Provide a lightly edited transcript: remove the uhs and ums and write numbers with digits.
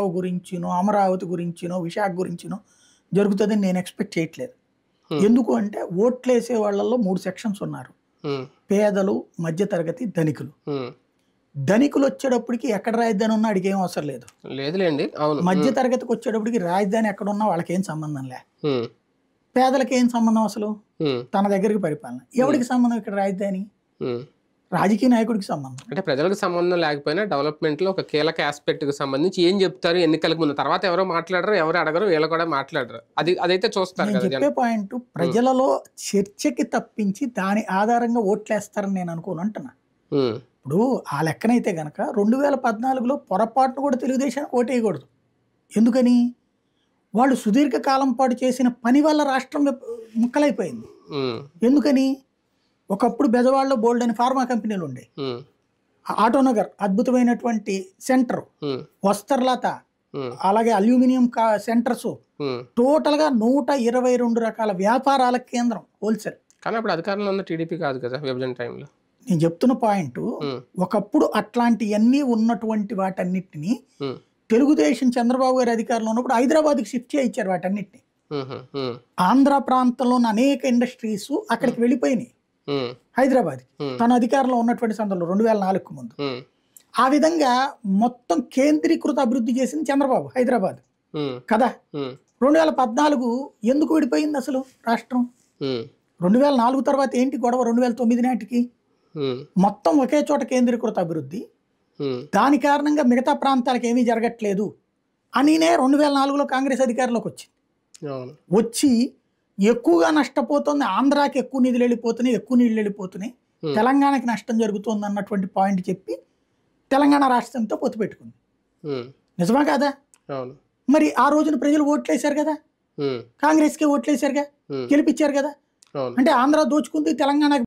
గురించినో, అమరావతి గురించినో, విశాఖ గురించినో జరుగుతుందని నేను ఎక్స్‌పెక్ట్ చేయట్లేదు. హ్మ్. ఎందుకు అంటే ఓట్లేసే వాళ్ళలో 3 సెక్షన్స్ ఉన్నారు. హ్మ్. పేదలు, మధ్య తరగతి, ధనికులు. హ్మ్. ధనికులొచ్చేటప్పటికి ఎక్కడ రాజధాని ఉన్నా ఆడికేం అవసరం లేదు. లేదులెండి. అవును. మధ్య హ్మ్. తరగతికొచ్చేటప్పటికి రాజధాని ఎక్కడున్నా వాళ్ళకేం సంబంధం లే. హ్మ్. పేదలకేం సంబంధం అసలు? హ్మ్. తన దగ్గరికి పరిపాలన. ఎవడికి సంబంధం ఇక్కడ రాజధాని? హ్మ్. రాజకీయ నాయకుడికి సంబంధం. అంటే ప్రజలకు సంబంధం లేకపోయినా డెవలప్‌మెంట్‌లో ఒక కీలక యాస్పెక్ట్‌కి సంబంధించి ఏం చెప్తారు ఎన్నికలకు ముందు? తర్వాత ఎవరు మాట్లాడరు, ఎవరు అడగరు, వీళ్ళు కూడా మాట్లాడరు. అదైతే చూస్తారు నేను కదా చెప్పే పాయింట్ ప్రజలలో చర్చకి తప్పించి దాని ఆధారంగా ఓట్లేస్తారని నేను అనుకోను అంటున్నా. హ్మ్. ఇప్పుడు ఆ లెక్కనైతే గనక 2014లో పొరపాటున కూడా తెలుగుదేశానికి ఓటేయకూడదు. ఎందుకని? వాళ్ళు సుదీర్ఘ కాలం పాటు చేసిన పని వల్ల రాష్ట్రం ముక్కలైపోయింది. హ్మ్. ఎందుకని? ఒకప్పుడు బెజవాడలో బోలెడన్ని ఫార్మా కంపెనీలు ఉండేవి. హ్మ్. ఆటోనగర్ అద్భుతమైనటువంటి సెంటర్, హ్మ్. వస్త్రలత, హ్మ్. అలాగే అల్యూమినియం సెంటర్స్, హ్మ్. టోటల్‌గా 122 రకాల వ్యాపారాల కేంద్రం హోల్‌సేల్. కానీ అప్పుడు అధికారంలో ఉన్న టీడీపీ కాదు కదా! విభజన టైంలో. నేను చెప్తున్న పాయింటు హ్మ్. ఒకప్పుడు అట్లాంటియన్నీ ఉన్నటువంటి వాటన్నిటిని హ్మ్. తెలుగుదేశం చంద్రబాబు గారి అధికారంలో ఉన్నప్పుడు హైదరాబాద్‌కి షిఫ్ట్ చేయించారు వాటన్నిటిని. హుహు. హ్మ్. ఆంధ్ర ప్రాంతంలో ఉన్న అనేక ఇండస్ట్రీస్ అక్కడికి వెళ్ళిపోయినాయి హ్మ్. హైదరాబాద్‌కి. హ్మ్. తన అధికారంలో ఉన్నటువంటి సందర్భంలో 2004కు ముందు. హ్మ్. ఆ విధంగా మొత్తం కేంద్రీకృత అభివృద్ధి చేసింది చంద్రబాబు హైదరాబాద్ హ్మ్. కదా! హ్మ్. 2014 ఎందుకు విడిపోయింది అసలు రాష్ట్రం? హ్మ్. 2004 తర్వాత ఏంటి గొడవ 2009 నాటికి? హ్మ్. మొత్తం ఒకే చోట కేంద్రీకృత అభివృద్ధి. హ్మ్. దాని కారణంగా మిగతా ప్రాంతాలకు ఏమీ జరగట్లేదు అనినే 2004లో కాంగ్రెస్ అధికారంలోకి వచ్చింది. అవును. వచ్చి ఎక్కువగా నష్టపోతుంది ఆంధ్రాకి ఎక్కువ నిధులు వెళ్ళిపోతున్నాయి, ఎక్కువ నీళ్ళు వెళ్ళిపోతున్నాయి. హ్మ్. తెలంగాణకి నష్టం జరుగుతుంది అన్నటువంటి పాయింట్ చెప్పి తెలంగాణ రాష్ట్రంతో పొత్తు పెట్టుకుంది. హ్మ్. నిజమా కాదా? అవును. మరి ఆ రోజున ప్రజలు ఓట్లేశారు కదా! హ్మ్. కాంగ్రెస్‌కే ఓట్లేశారుగా. హ్మ్. గెలిపించారు కదా! అవును. అంటే ఆంధ్ర దోచుకుంది తెలంగాణకి